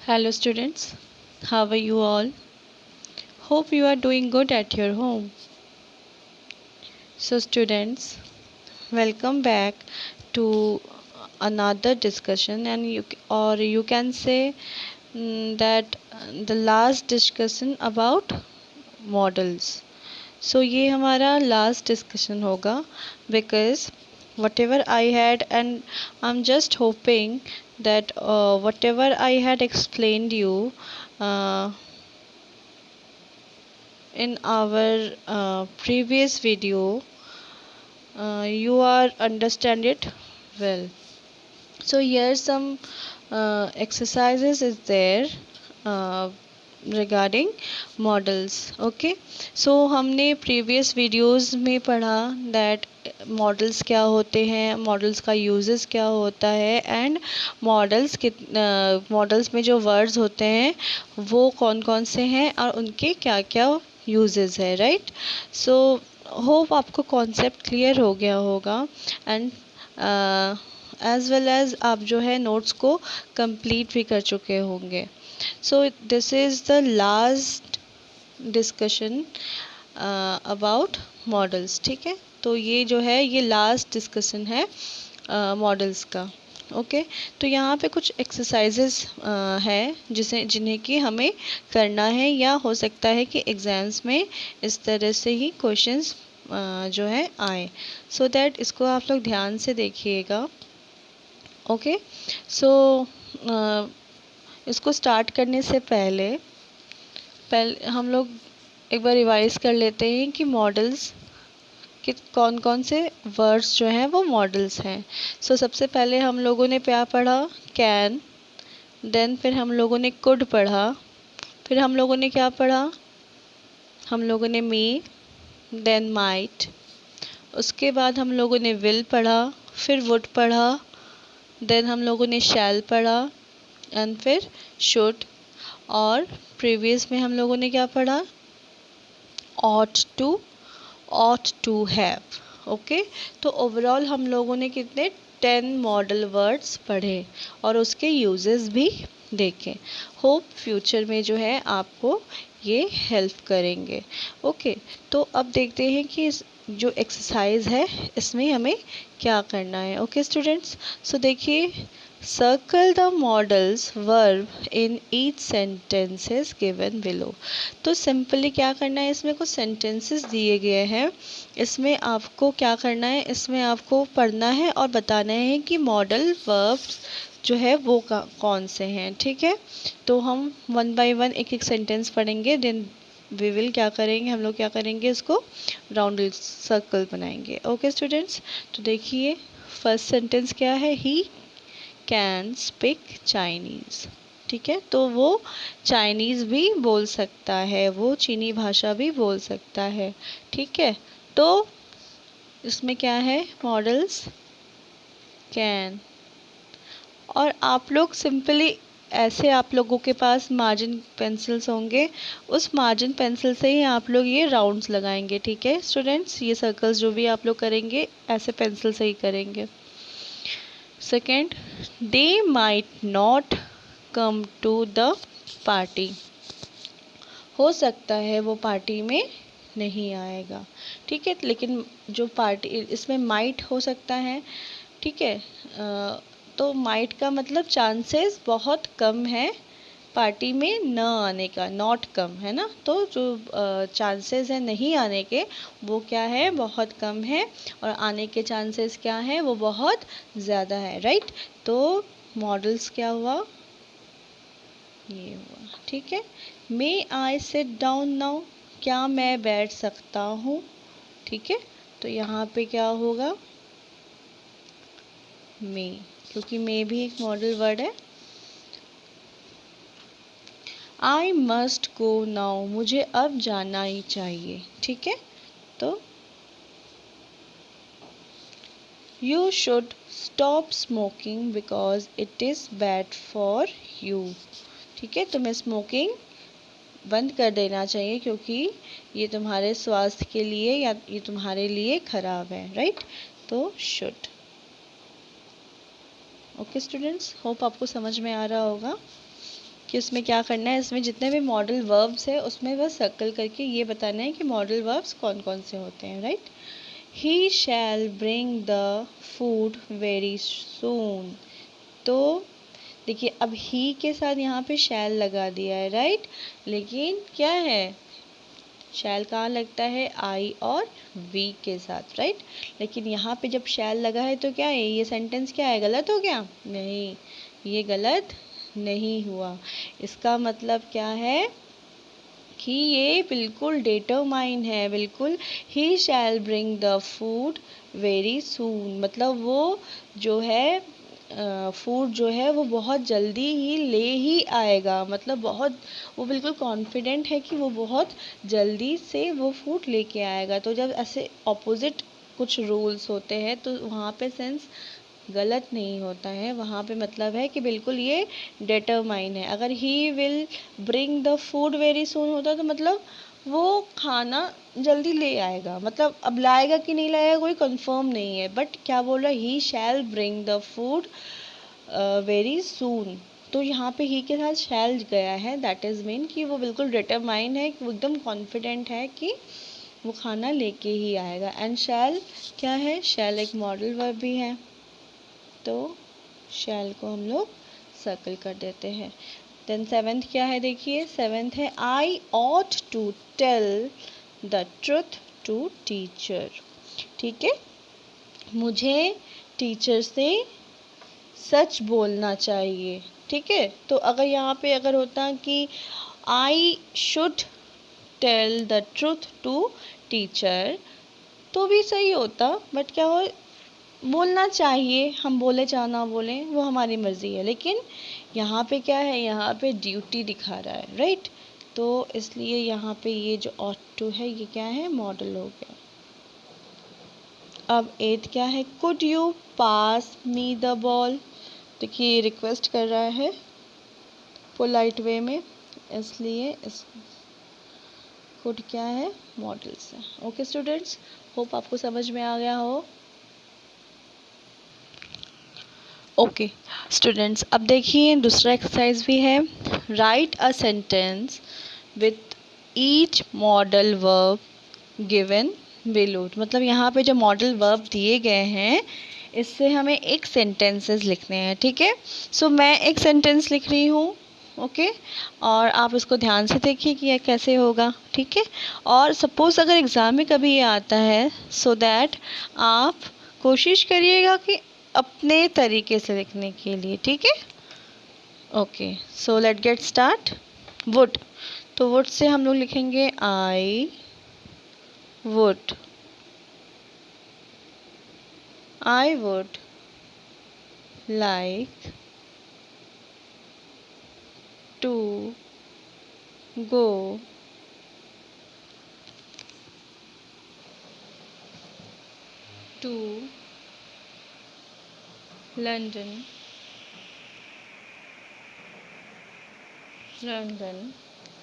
Hello students, how are you all? Hope you are doing good at your home. So students, welcome back to another discussion and you can say that the last discussion about models. So ये हमारा last discussion होगा because whatever I had and I'm just hoping that whatever I had explained you uh, in our previous video you are understand it well. So here some exercises is there uh, regarding models. Okay, so हमने previous videos में पढ़ा that models क्या होते हैं, models का uses क्या होता है एंड मॉडल्स में जो वर्ड्स होते हैं वो कौन कौन से हैं और उनके क्या क्या यूजेस है, राइट. सो होप आपको कॉन्सेप्ट क्लियर हो गया होगा एंड एज वेल एज आप जो है नोट्स को कंप्लीट भी कर चुके होंगे. So this is the last discussion about models. ठीक है, तो ये जो है ये लास्ट डिस्कशन है मॉडल्स का. ओके तो यहाँ पे कुछ एक्सरसाइजेस है जिन्हें कि हमें करना है या हो सकता है कि एग्ज़ाम्स में इस तरह से ही क्वेश्चंस जो है आए. सो दैट इसको आप लोग ध्यान से देखिएगा. ओके सो इसको स्टार्ट करने से पहले हम लोग एक बार रिवाइज कर लेते हैं कि मॉडल्स कि कौन कौन से वर्ड्स जो हैं वो मॉडल्स हैं. सो सबसे पहले हम लोगों ने क्या पढ़ा, कैन. देन फिर हम लोगों ने कुड पढ़ा. फिर हम लोगों ने क्या पढ़ा, हम लोगों ने मे. Then might. उसके बाद हम लोगों ने विल पढ़ा. फिर वुड पढ़ा. देन हम लोगों ने शैल पढ़ा एंड फिर शुड. और प्रीवियस में हम लोगों ने क्या पढ़ा, ought to have. ओके तो ओवरऑल हम लोगों ने कितने 10 मॉडल वर्ड्स पढ़े और उसके यूजेस भी देखे. होप फ्यूचर में जो है आपको ये हेल्प करेंगे. ओके तो अब देखते हैं कि जो एक्सरसाइज है इसमें हमें क्या करना है. ओके स्टूडेंट्स, सो देखिए, circle the models verb in each sentences given below. तो सिंपली क्या करना है, इसमें कुछ सेंटेंसेस दिए गए हैं, इसमें आपको क्या करना है, इसमें आपको पढ़ना है और बताना है कि मॉडल वर्ब्स जो है वो कौन से हैं. ठीक है, तो हम वन बाय वन एक एक सेंटेंस पढ़ेंगे. देन वी विल क्या करेंगे, हम लोग क्या करेंगे, इसको राउंड सर्कल बनाएंगे. ओके स्टूडेंट्स, तो देखिए फर्स्ट सेंटेंस क्या है, ही कैन स्पीक चाइनीज़. ठीक है, तो वो चाइनीज़ भी बोल सकता है, वो चीनी भाषा भी बोल सकता है. ठीक है, तो इसमें क्या है, मॉडल्स कैन. और आप लोग सिंपली ऐसे, आप लोगों के पास मार्जिन पेंसिल्स होंगे, उस मार्जिन पेंसिल से ही आप लोग ये राउंड्स लगाएंगे. ठीक है स्टूडेंट्स, ये सर्कल्स जो भी आप लोग करेंगे ऐसे पेंसिल से ही करेंगे. Second, they might not come to the party. हो सकता है वो पार्टी में नहीं आएगा. ठीक है, लेकिन जो पार्टी इसमें माइट हो सकता है. ठीक है, तो माइट का मतलब चांसेस बहुत कम है पार्टी में न आने का, नॉट कम है ना. तो जो चांसेस है नहीं आने के वो क्या है, बहुत कम है. और आने के चांसेस क्या है, वो बहुत ज़्यादा है, राइट. तो मॉडल्स क्या हुआ, ये हुआ. ठीक है, मे आई सिट डाउन नाउ, क्या मैं बैठ सकता हूँ. ठीक है, तो यहाँ पे क्या होगा, मे, क्योंकि मे भी एक मॉडल वर्ड है. आई मस्ट गो नाउ, मुझे अब जाना ही चाहिए. ठीक है, तो you should stop smoking because it is bad for you. ठीक है, तुम्हें स्मोकिंग बंद कर देना चाहिए क्योंकि ये तुम्हारे स्वास्थ्य के लिए या ये तुम्हारे लिए खराब है, राइट. तो शुड. ओके स्टूडेंट्स, होप आपको समझ में आ रहा होगा. कि उसमें क्या करना है, इसमें जितने भी मॉडल वर्ब्स है उसमें बस सर्कल करके ये बताना है कि मॉडल वर्ब्स कौन कौन से होते हैं, right. He shall bring the food very soon. तो देखिए अब ही के साथ यहाँ पे शैल लगा दिया है, राइट। लेकिन क्या है, शैल कहाँ लगता है, आई और वी के साथ, राइट। लेकिन यहाँ पे जब शैल लगा है तो क्या है, ये सेंटेंस क्या है, गलत हो गया, नहीं, ये गलत नहीं हुआ। इसका मतलब क्या है कि ये बिल्कुल डिटरमाइन है, बिल्कुल। He shall bring the food very soon, मतलब वो जो है फूड जो है वो बहुत जल्दी ही ले ही आएगा, मतलब बहुत, वो बिल्कुल कॉन्फिडेंट है कि वो बहुत जल्दी से वो फूड लेके आएगा। तो जब ऐसे ऑपोजिट कुछ रूल्स होते हैं तो वहाँ पे सेंस गलत नहीं होता है, वहाँ पे मतलब है कि बिल्कुल ये डिटरमाइन है। अगर he will bring the food very सून होता तो मतलब वो खाना जल्दी ले आएगा, मतलब अब लाएगा कि नहीं लाएगा कोई कंफर्म नहीं है, बट क्या बोल रहा है, he shall bring the food very soon. तो यहाँ पे ही के साथ शैल गया है, दैट इज़ मीन कि वो बिल्कुल डिटरमाइन है, कि वो एकदम कॉन्फिडेंट है कि वो खाना लेके ही आएगा। एंड शैल क्या है, शैल एक मॉडल वर्ब भी है, तो शैल को हम लोग सर्कल कर देते हैं। देन सेवेंथ क्या है, देखिए सेवेंथ है I ought to tell the truth to teacher. ठीक है, मुझे टीचर से सच बोलना चाहिए। ठीक है, तो अगर यहाँ पे अगर होता कि I should tell the truth to teacher तो भी सही होता, बट क्या हो, बोलना चाहिए, हम बोले चाहे ना बोले वो हमारी मर्ज़ी है। लेकिन यहाँ पे क्या है, यहाँ पे ड्यूटी दिखा रहा है, राइट। तो इसलिए यहाँ पे ये जो ऑट टू है ये क्या है, मॉडल हो गया। अब एथ क्या है, could you pass me the ball. देखिए रिक्वेस्ट कर रहा है पोलाइट वे में, इसलिए इस कुड क्या है, मॉडल से। ओके स्टूडेंट्स, होप आपको समझ में आ गया हो। ओके स्टूडेंट्स, अब देखिए दूसरा एक्सरसाइज भी है, right a sentence with each modal verb given below. मतलब यहाँ पे जो मॉडल वर्ब दिए गए हैं इससे हमें एक सेंटेंसेस लिखने हैं, ठीक है। सो मैं एक सेंटेंस लिख रही हूँ, ओके, और आप इसको ध्यान से देखिए कि यह कैसे होगा, ठीक है। और सपोज़ अगर एग्ज़ाम में कभी ये आता है, सो दैट आप कोशिश करिएगा कि अपने तरीके से लिखने के लिए, ठीक है। Okay, so let get start. Would, तो वुड से हम लोग लिखेंगे I would, I would like to go to London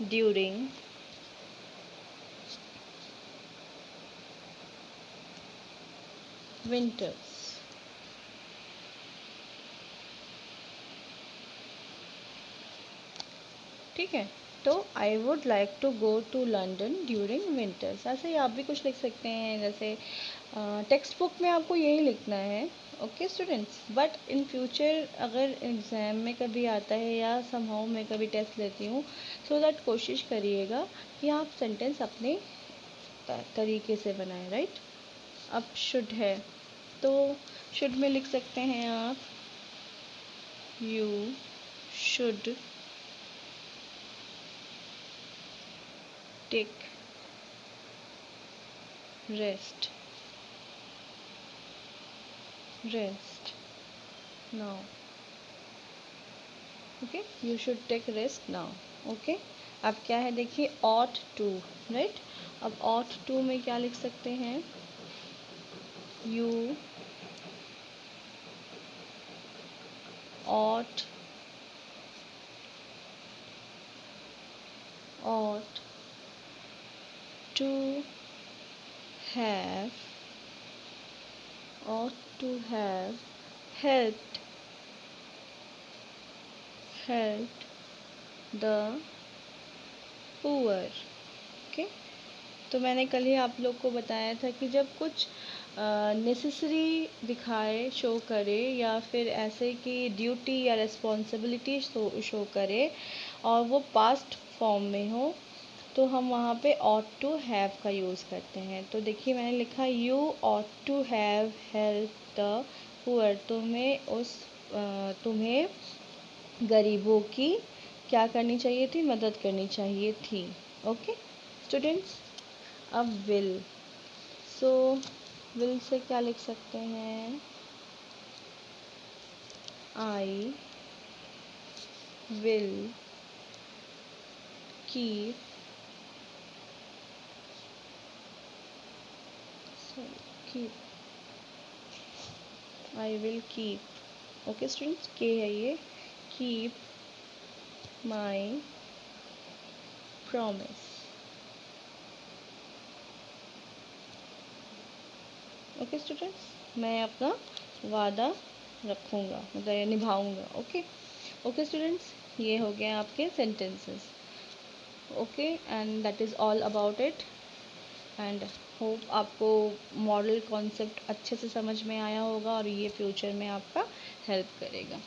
during winters. ठीक है, तो I would like to go to London during winters. ऐसे ही आप भी कुछ लिख सकते हैं, जैसे टेक्स्ट बुक में आपको यही लिखना है। Okay students, but in future अगर एग्ज़ाम में कभी आता है या समहाउ मैं कभी टेस्ट लेती हूँ, सो दैट कोशिश करिएगा कि आप सेंटेंस अपने तरीके से बनाएं, राइट। अब शुड है, तो शुड में लिख सकते हैं आप you should take rest now. Okay, you should take rest now. Okay, अब क्या है, देखिए ऑट टू, राइट। अब ऑट टू में क्या लिख सकते हैं, you ought ought to have ought to have helped the poor. Okay, तो मैंने कल ही आप लोग को बताया था कि जब कुछ नेसेसरी दिखाए, शो करे, या फिर ऐसे कि ड्यूटी या रिस्पॉन्सिबिलिटी शो करे और वो पास्ट फॉर्म में हो, तो हम वहाँ पे ought to have का यूज़ करते हैं। तो देखिए मैंने लिखा you ought to have helped the poor। तुम्हें गरीबों की क्या करनी चाहिए थी, मदद करनी चाहिए थी। ओके स्टूडेंट्स, अब विल। सो विल से क्या लिख सकते हैं, I will keep I will keep. Okay students, के है ये, keep my promise. Okay students, मैं अपना वादा रखूँगा, मतलब निभाऊँगा। ओके ओके स्टूडेंट्स, ये हो गए आपके sentences. Okay, and that is all about it, and hope आपको मॉडल कॉन्सेप्ट अच्छे से समझ में आया होगा और ये फ्यूचर में आपका हेल्प करेगा।